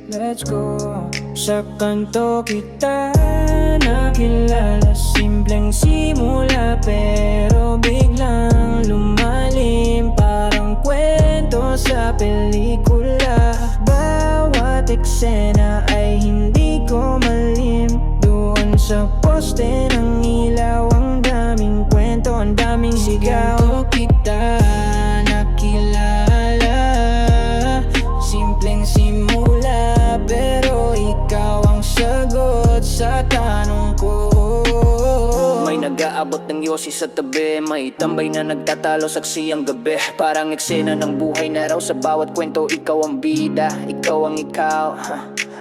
Let's go. Sa kanto kita nakilala, simpleng simula pero biglang lumalim, parang kwento sa pelikula. Bawat eksena ay hindi ko malim. Doon sa poste ng ilaw, ang daming kwento, ang daming sigaw. Kita nakilala, simpleng simula pero ikaw ang sagot sa tanong ko. May nag-aabot ng yosi sa tabi, may tambay na nagtatalo saksi ang gabi. Parang eksena ng buhay na raw, sa bawat kwento ikaw ang bida, ikaw ang ikaw.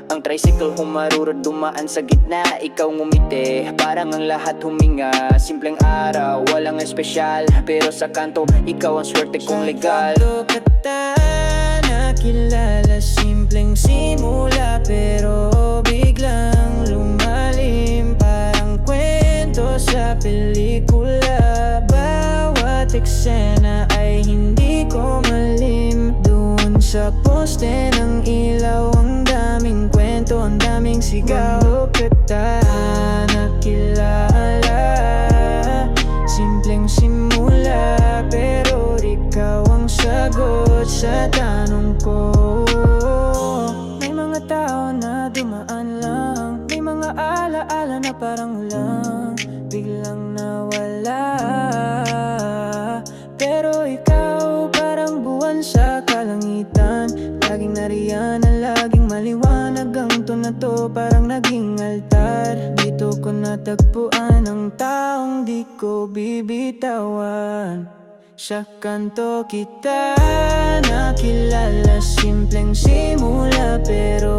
Ang tricycle humarurot dumaan sa gitna, ikaw ngumiti, parang ang lahat huminga. Simpleng araw, walang espesyal, pero sa kanto ikaw ang swerte kong legal. Sa kanto kita nakilala, simpleng simula pero biglang lumalim, parang kwento sa pelikula. Bawat eksena ay hindi ko malim. Doon sa poste ng ilaw, ang daming kwento, ang daming sigaw. Kita nakilala, simpleng simula pero ikaw ang sagot sa tanong ko. May mga tao na dumaan lang, may mga alaala na parang lang biglang nawala. Pero ikaw parang buwan sa kalangitan, laging nariyan na laging maliwanag. Ang to na to parang naging altar, dito ko natagpuan ang taong di ko bibitawan. Sa kanto kita nakilala, simpleng simula pero